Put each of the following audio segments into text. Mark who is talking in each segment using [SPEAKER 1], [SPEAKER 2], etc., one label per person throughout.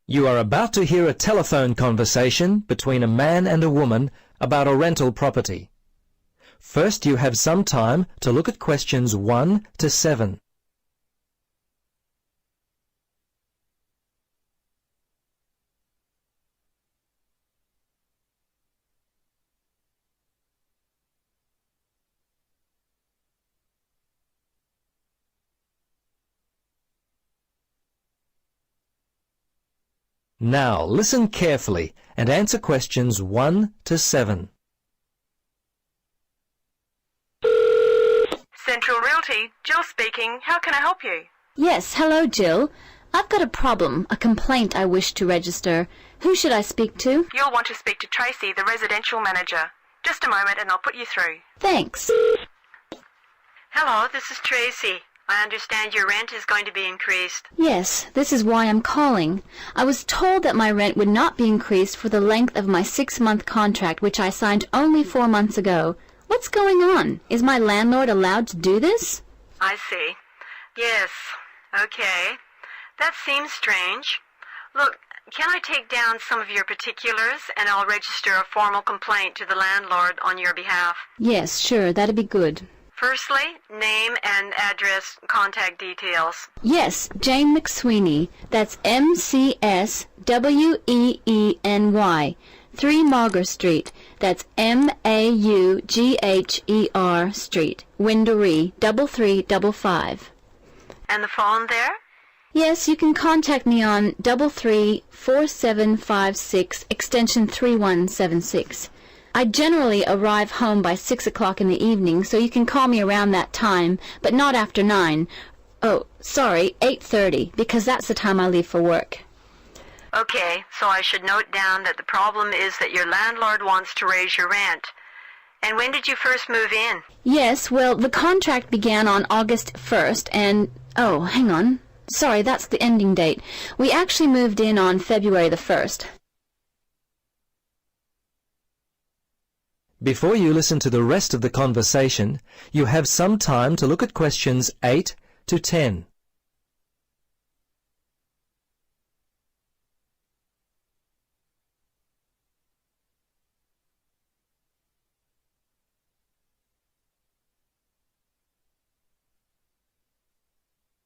[SPEAKER 1] You are about to hear a telephone conversation between a man and a woman about a rental property. First, you have some time to look at questions 1 to 7. Now, listen carefully and answer questions 1 to 7.
[SPEAKER 2] Central Realty, Jill speaking. How can I help you?
[SPEAKER 3] Yes, hello, Jill. I've got a problem, a complaint I wish to register. Who should I speak to?
[SPEAKER 2] You'll want to speak to Tracy, the residential manager. Just a moment and I'll put you through.
[SPEAKER 3] Thanks.
[SPEAKER 2] Hello, this is Tracy. I understand your rent is going to be increased.
[SPEAKER 3] Yes, this is why I'm calling. I was told that my rent would not be increased for the length of my 6-month contract, which I signed only 4 months ago. What's going on? Is my landlord allowed to do this?
[SPEAKER 2] I see. Yes. Okay. That seems strange. Look, can I take down some of your particulars and I'll register a formal complaint to the landlord on your behalf?
[SPEAKER 3] Yes, sure, that'd be good.
[SPEAKER 2] Firstly, name and address, contact details.
[SPEAKER 3] Yes, Jane McSweeney. That's McSweeny. 3 Mauger Street. That's Maugher Street. Winderee, 3355.
[SPEAKER 2] And the phone there?
[SPEAKER 3] Yes, you can contact me on 334756 extension 3176. I generally arrive home by 6 o'clock in the evening, so you can call me around that time, but not after 9. Oh, sorry, 8:30, because that's the time I leave for work.
[SPEAKER 2] Okay, so I should note down that the problem is that your landlord wants to raise your rent. And when did you first move in?
[SPEAKER 3] Yes, well, the contract began on August 1st, and... oh, hang on. Sorry, that's the ending date. We actually moved in on February the 1st.
[SPEAKER 1] Before you listen to the rest of the conversation, you have some time to look at questions 8 to 10.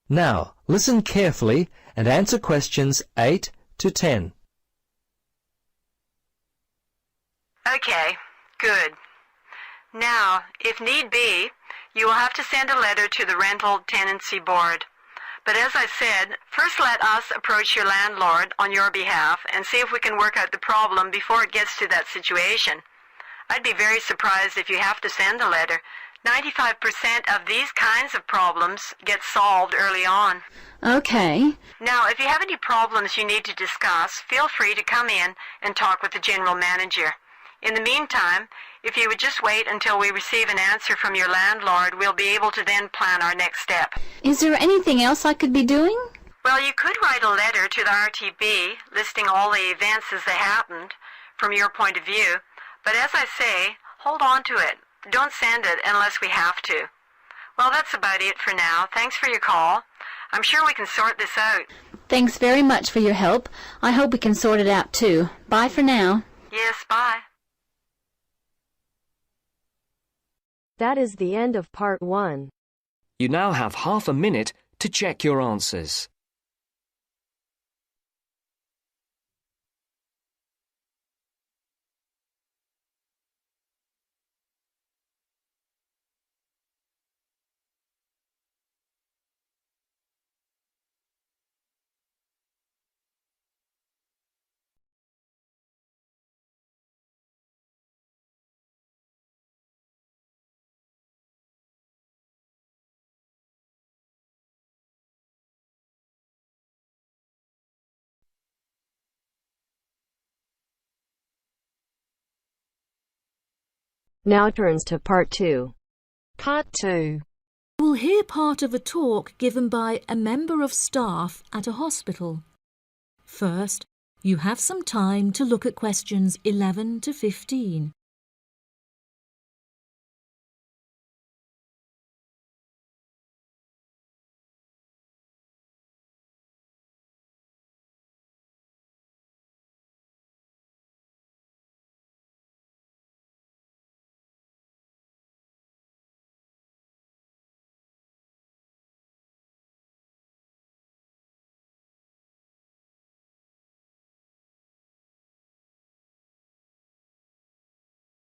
[SPEAKER 1] Now, listen carefully and answer questions 8 to 10.
[SPEAKER 2] Okay, good. Now, if need be, you will have to send a letter to the Rental Tenancy Board. But as I said, first let us approach your landlord on your behalf and see if we can work out the problem before it gets to that situation. I'd be very surprised if you have to send a letter. 95% of these kinds of problems get solved early on.
[SPEAKER 3] Okay.
[SPEAKER 2] Now, if you have any problems you need to discuss, feel free to come in and talk with the general manager. In the meantime, if you would just wait until we receive an answer from your landlord, we'll be able to then plan our next step.
[SPEAKER 3] Is there anything else I could be doing?
[SPEAKER 2] Well, you could write a letter to the RTB listing all the events as they happened from your point of view. But as I say, hold on to it. Don't send it unless we have to. Well, that's about it for now. Thanks for your call. I'm sure we can sort this out.
[SPEAKER 3] Thanks very much for your help. I hope we can sort it out too. Bye for now.
[SPEAKER 2] Yes, bye.
[SPEAKER 4] That is the end of part 1.
[SPEAKER 5] You now have half a minute to check your answers.
[SPEAKER 4] Now turns to part 2.
[SPEAKER 6] Part 2. You will hear part of a talk given by a member of staff at a hospital. First, you have some time to look at questions 11 to 15.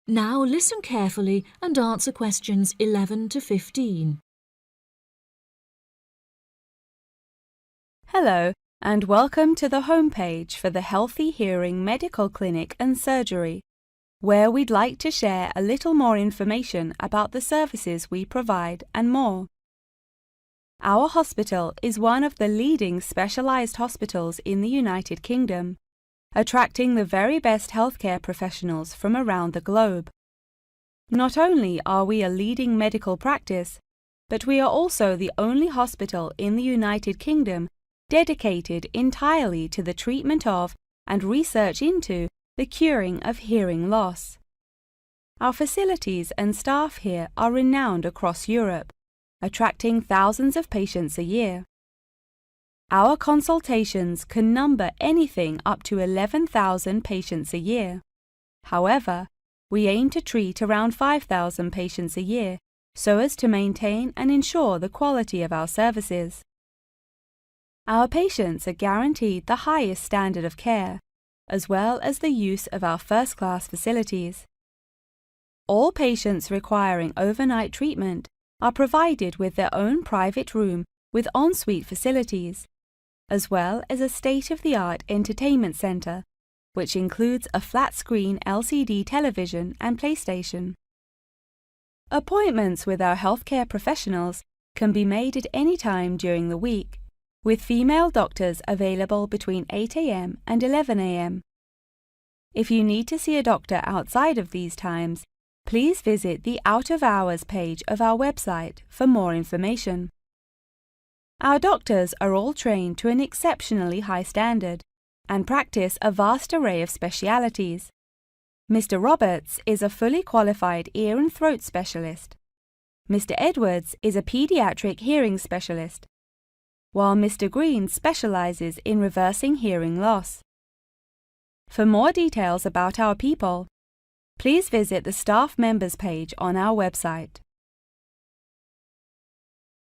[SPEAKER 6] Now listen carefully and answer questions 11 to 15.
[SPEAKER 7] Hello, and welcome to the homepage for the Healthy Hearing Medical Clinic and Surgery, where we'd like to share a little more information about the services we provide and more. Our hospital is one of the leading specialised hospitals in the United Kingdom, attracting the very best healthcare professionals from around the globe. Not only are we a leading medical practice, but we are also the only hospital in the United Kingdom dedicated entirely to the treatment of and research into the curing of hearing loss. Our facilities and staff here are renowned across Europe, attracting thousands of patients a year. Our consultations can number anything up to 11,000 patients a year. However, we aim to treat around 5,000 patients a year so as to maintain and ensure the quality of our services. Our patients are guaranteed the highest standard of care, as well as the use of our first-class facilities. All patients requiring overnight treatment are provided with their own private room with ensuite facilities, as well as a state-of-the-art entertainment centre, which includes a flat-screen LCD television and PlayStation. Appointments with our healthcare professionals can be made at any time during the week, with female doctors available between 8 a.m. and 11 a.m. If you need to see a doctor outside of these times, please visit the Out of Hours page of our website for more information. Our doctors are all trained to an exceptionally high standard and practice a vast array of specialities. Mr. Roberts is a fully qualified ear and throat specialist. Mr. Edwards is a pediatric hearing specialist, while Mr. Green specializes in reversing hearing loss. For more details about our people, please visit the staff members page on our website.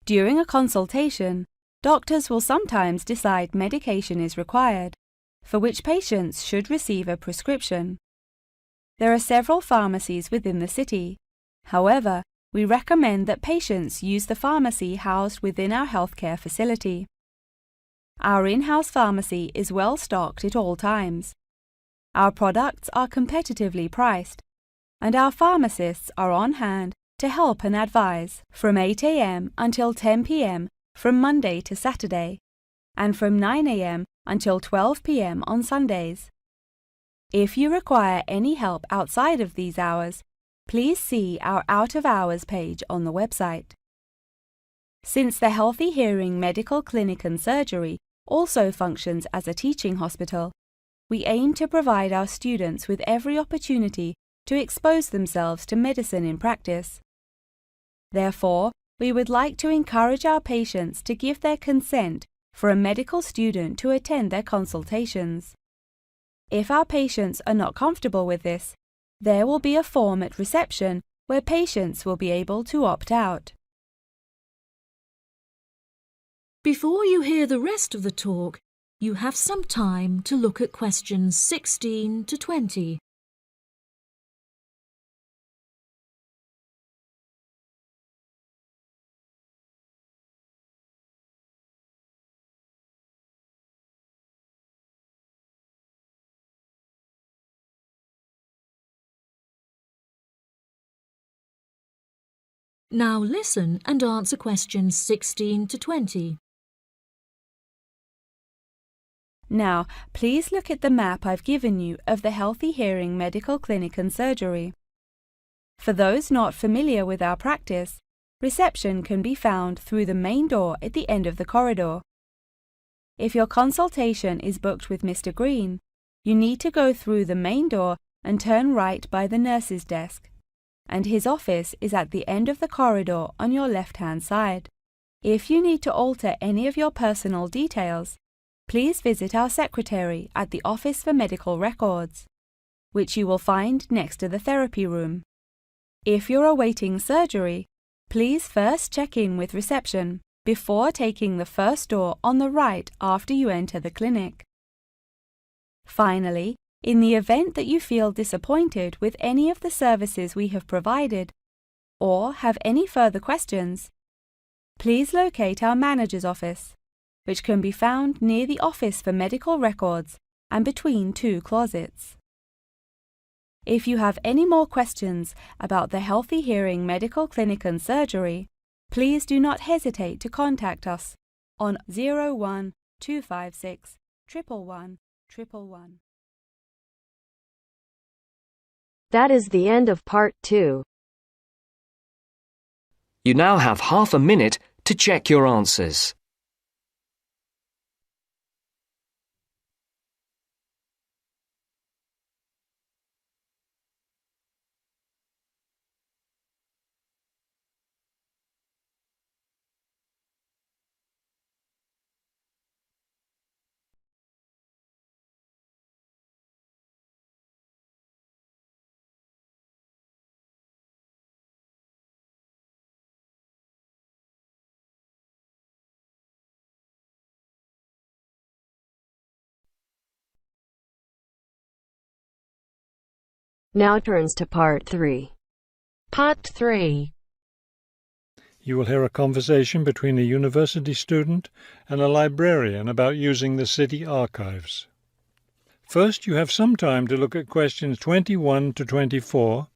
[SPEAKER 7] During a consultation, doctors will sometimes decide medication is required, for which patients should receive a prescription. There are several pharmacies within the city. However, we recommend that patients use the pharmacy housed within our healthcare facility. Our in-house pharmacy is well stocked at all times. Our products are competitively priced, and our pharmacists are on hand to help and advise from 8 a.m. until 10 p.m. from Monday to Saturday, and from 9 a.m. until 12 p.m. on Sundays. If you require any help outside of these hours, please see our Out of Hours page on the website. Since the Healthy Hearing Medical Clinic and Surgery also functions as a teaching hospital, we aim to provide our students with every opportunity to expose themselves to medicine in practice. Therefore, we would like to encourage our patients to give their consent for a medical student to attend their consultations. If our patients are not comfortable with this, there will be a form at reception where patients will be able to opt out.
[SPEAKER 6] Before you hear the rest of the talk, you have some time to look at questions 16 to 20. Now listen and answer questions 16 to 20.
[SPEAKER 7] Now, please look at the map I've given you of the Healthy Hearing Medical Clinic and Surgery. For those not familiar with our practice, reception can be found through the main door at the end of the corridor. If your consultation is booked with Mr. Green, you need to go through the main door and turn right by the nurse's desk, and his office is at the end of the corridor on your left-hand side. If you need to alter any of your personal details, please visit our secretary at the Office for Medical Records, which you will find next to the therapy room. If you're awaiting surgery, please first check in with reception before taking the first door on the right after you enter the clinic. Finally, In the event that you feel disappointed with any of the services we have provided, or have any further questions, please locate our manager's office, which can be found near the Office for Medical Records and between two closets. If you have any more questions about the Healthy Hearing Medical Clinic and Surgery, please do not hesitate to contact us on 01 256 111 111.
[SPEAKER 4] That is the end of part 2.
[SPEAKER 5] You now have half a minute to check your answers.
[SPEAKER 4] Now turns to part 3. Part 3.
[SPEAKER 8] You will hear a conversation between a university student and a librarian about using the city archives. First, you have some time to look at questions 21 to 24.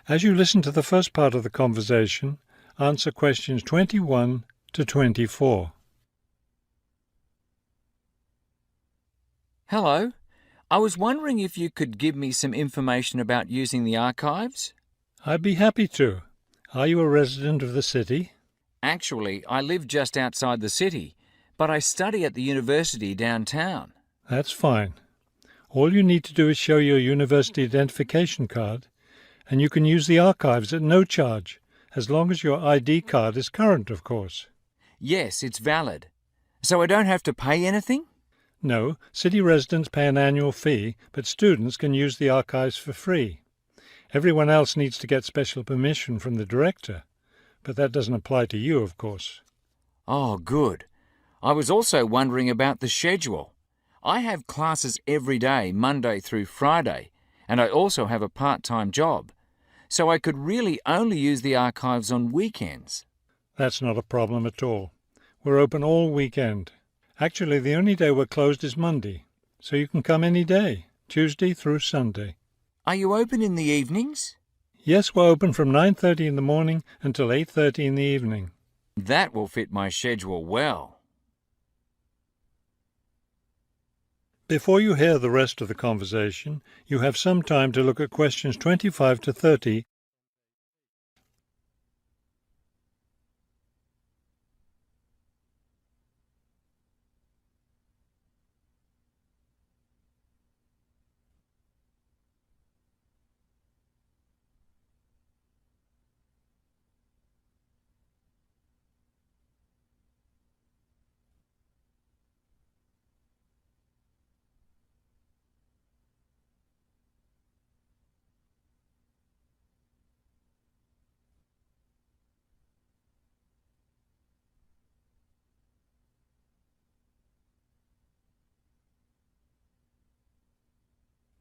[SPEAKER 8] As you listen to the first part of the conversation, answer questions 21 to 24.
[SPEAKER 9] Hello. I was wondering if you could give me some information about using the archives?
[SPEAKER 8] I'd be happy to. Are you a resident of the city?
[SPEAKER 9] Actually, I live just outside the city, but I study at the university downtown.
[SPEAKER 8] That's fine. All you need to do is show your university identification card, and you can use the archives at no charge, as long as your ID card is current, of course.
[SPEAKER 9] Yes, it's valid. So I don't have to pay anything?
[SPEAKER 8] No, city residents pay an annual fee, but students can use the archives for free. Everyone else needs to get special permission from the director, but that doesn't apply to you, of course.
[SPEAKER 9] Oh, good. I was also wondering about the schedule. I have classes every day, Monday through Friday, and I also have a part-time job. So I could really only use the archives on weekends.
[SPEAKER 8] That's not a problem at all. We're open all weekend. Actually, the only day we're closed is Monday, so you can come any day, Tuesday through Sunday.
[SPEAKER 9] Are you open in the evenings?
[SPEAKER 8] Yes, we're open from 9:30 in the morning until 8:30 in the evening.
[SPEAKER 9] That will fit my schedule well.
[SPEAKER 8] Before you hear the rest of the conversation, you have some time to look at questions 25 to 30.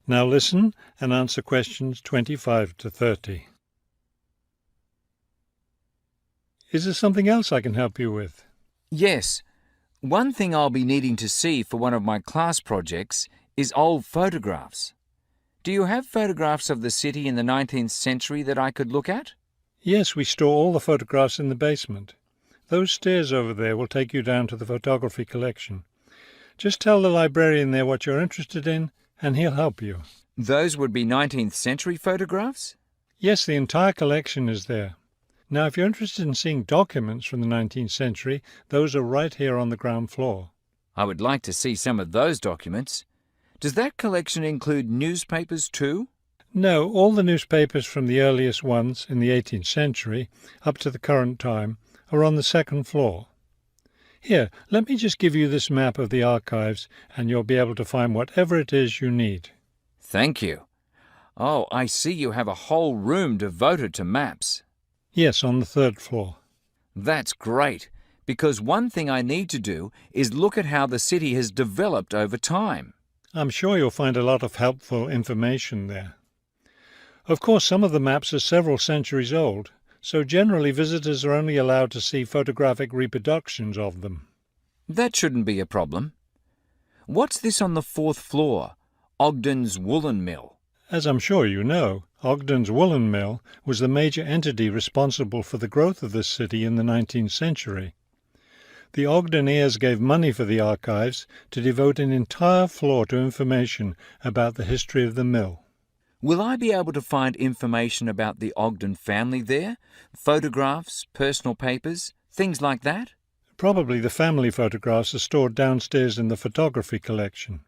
[SPEAKER 8] Now listen and answer questions 25 to 30. Is there something else I can help you with?
[SPEAKER 9] Yes. One thing I'll be needing to see for one of my class projects is old photographs. Do you have photographs of the city in the 19th century that I could look at?
[SPEAKER 8] Yes, we store all the photographs in the basement. Those stairs over there will take you down to the photography collection. Just tell the librarian there what you're interested in, and he'll help you.
[SPEAKER 9] Those would be 19th century photographs?
[SPEAKER 8] Yes, the entire collection is there. Now, if you're interested in seeing documents from the 19th century, those are right here on the ground floor.
[SPEAKER 9] I would like to see some of those documents. Does that collection include newspapers too?
[SPEAKER 8] No, all the newspapers from the earliest ones in the 18th century up to the current time are on the second floor. Here, let me just give you this map of the archives and you'll be able to find whatever it is you need.
[SPEAKER 9] Thank you. Oh, I see you have a whole room devoted to maps.
[SPEAKER 8] Yes, on the third floor.
[SPEAKER 9] That's great, because one thing I need to do is look at how the city has developed over time.
[SPEAKER 8] I'm sure you'll find a lot of helpful information there. Of course, some of the maps are several centuries old, so generally visitors are only allowed to see photographic reproductions of them.
[SPEAKER 9] That shouldn't be a problem. What's this on the fourth floor? Ogden's Woolen Mill.
[SPEAKER 8] As I'm sure you know, Ogden's Woolen Mill was the major entity responsible for the growth of this city in the 19th century. The Ogdeniers gave money for the archives to devote an entire floor to information about the history of the mill.
[SPEAKER 9] Will I be able to find information about the Ogden family there? Photographs, personal papers, things like that?
[SPEAKER 8] Probably the family photographs are stored downstairs in the photography collection.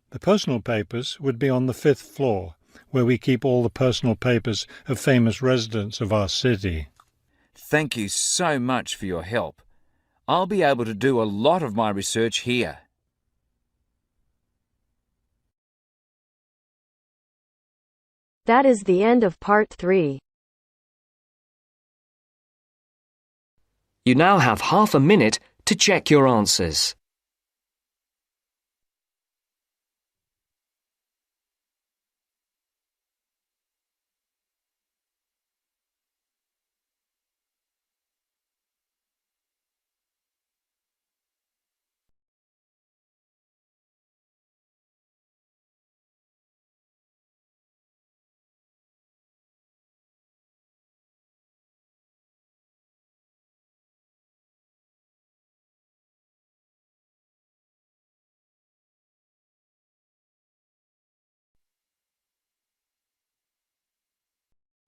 [SPEAKER 8] The personal papers would be on the fifth floor, where we keep all the personal papers of famous residents of our city.
[SPEAKER 9] Thank you so much for your help. I'll be able to do a lot of my research here.
[SPEAKER 4] That is the end of part 3.
[SPEAKER 5] You now have half a minute to check your answers.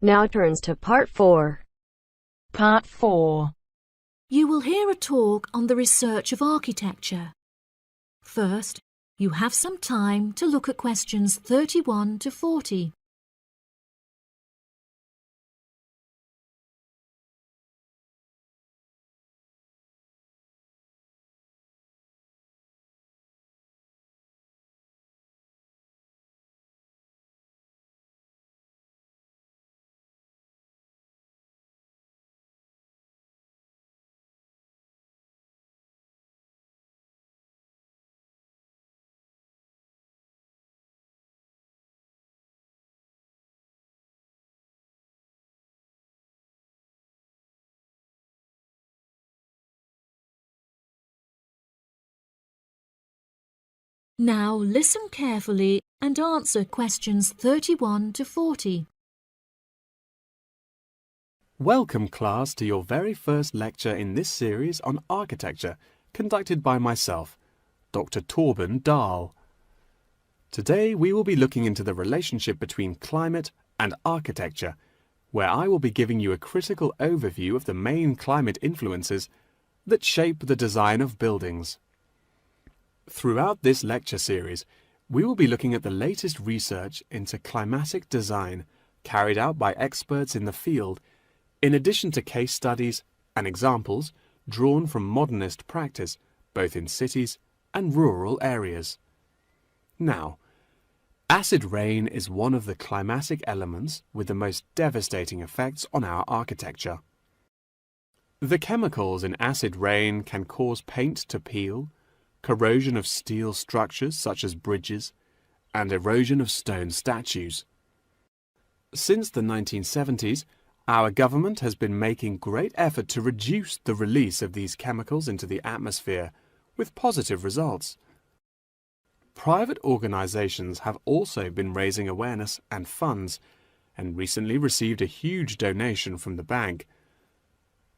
[SPEAKER 4] Now turns to part 4.
[SPEAKER 6] Part 4. You will hear a talk on the research of architecture. First, you have some time to look at questions 31 to 40. Now listen carefully and answer questions 31 to 40.
[SPEAKER 10] Welcome, class, to your very first lecture in this series on architecture, conducted by myself, Dr. Torben Dahl. Today we will be looking into the relationship between climate and architecture, where I will be giving you a critical overview of the main climate influences that shape the design of buildings. Throughout this lecture series, we will be looking at the latest research into climatic design carried out by experts in the field, in addition to case studies and examples drawn from modernist practice, both in cities and rural areas. Now, acid rain is one of the climatic elements with the most devastating effects on our architecture. The chemicals in acid rain can cause paint to peel, corrosion of steel structures such as bridges, and erosion of stone statues. Since the 1970s, our government has been making great effort to reduce the release of these chemicals into the atmosphere, with positive results. Private organizations have also been raising awareness and funds, and recently received a huge donation from the bank.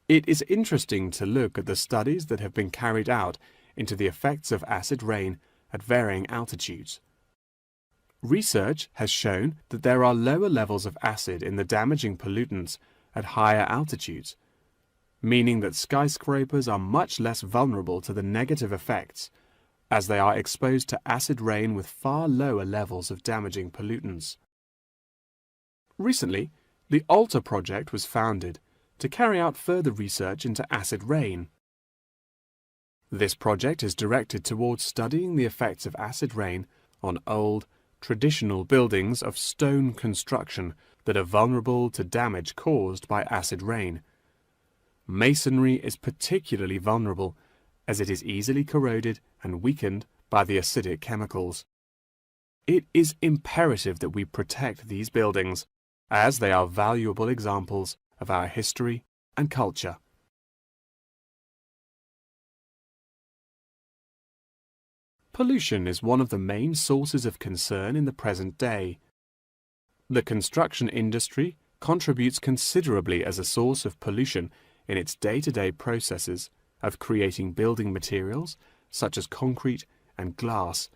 [SPEAKER 10] It is interesting to look at the studies that have been carried out into the effects of acid rain at varying altitudes. Research has shown that there are lower levels of acid in the damaging pollutants at higher altitudes, meaning that skyscrapers are much less vulnerable to the negative effects, as they are exposed to acid rain with far lower levels of damaging pollutants. Recently, the ALTA project was founded to carry out further research into acid rain. This project is directed towards studying the effects of acid rain on old, traditional buildings of stone construction that are vulnerable to damage caused by acid rain. Masonry is particularly vulnerable as it is easily corroded and weakened by the acidic chemicals. It is imperative that we protect these buildings, as they are valuable examples of our history and culture. Pollution is one of the main sources of concern in the present day. The construction industry contributes considerably as a source of pollution in its day-to-day processes of creating building materials such as concrete and glass.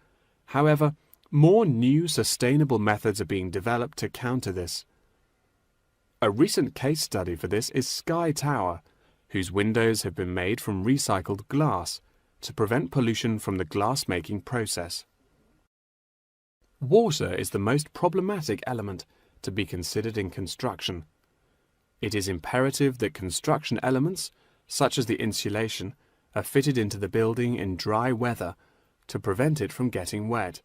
[SPEAKER 10] However, more new sustainable methods are being developed to counter this. A recent case study for this is Sky Tower, whose windows have been made from recycled glass to prevent pollution from the glass-making process. Water is the most problematic element to be considered in construction. It is imperative that construction elements, such as the insulation, are fitted into the building in dry weather to prevent it from getting wet.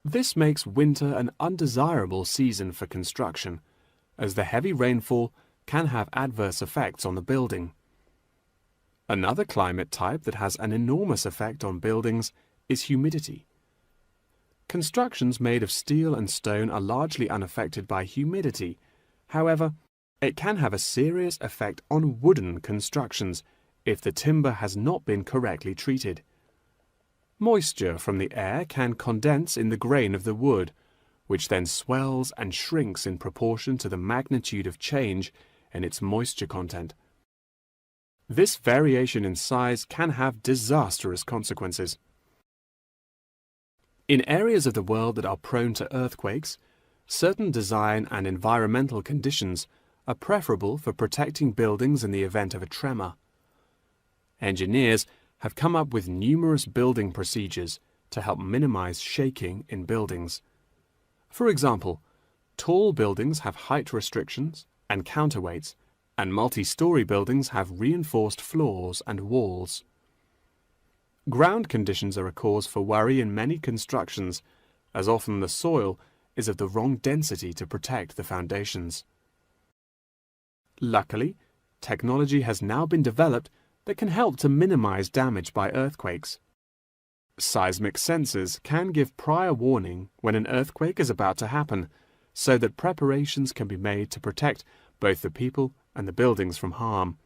[SPEAKER 10] This makes winter an undesirable season for construction, as the heavy rainfall can have adverse effects on the building. Another climate type that has an enormous effect on buildings is humidity. Constructions made of steel and stone are largely unaffected by humidity. However, it can have a serious effect on wooden constructions if the timber has not been correctly treated. Moisture from the air can condense in the grain of the wood, which then swells and shrinks in proportion to the magnitude of change in its moisture content. This variation in size can have disastrous consequences. In areas of the world that are prone to earthquakes, certain design and environmental conditions are preferable for protecting buildings in the event of a tremor. Engineers have come up with numerous building procedures to help minimize shaking in buildings. For example, tall buildings have height restrictions and counterweights, and multi-story buildings have reinforced floors and walls. Ground conditions are a cause for worry in many constructions, as often the soil is of the wrong density to protect the foundations. Luckily, technology has now been developed that can help to minimize damage by earthquakes. Seismic sensors can give prior warning when an earthquake is about to happen, so that preparations can be made to protect both the people and the buildings from harm.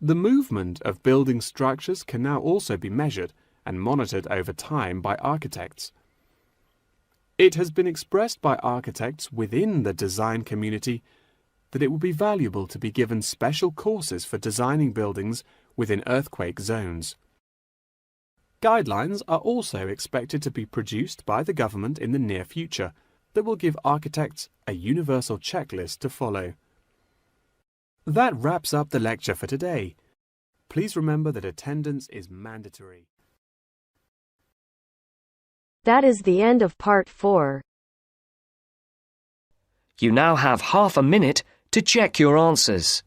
[SPEAKER 10] The movement of building structures can now also be measured and monitored over time by architects. It has been expressed by architects within the design community that it would be valuable to be given special courses for designing buildings within earthquake zones. Guidelines are also expected to be produced by the government in the near future that will give architects a universal checklist to follow. That wraps up the lecture for today. Please remember that attendance is mandatory.
[SPEAKER 4] That is the end of part 4.
[SPEAKER 5] You now have half a minute to check your answers.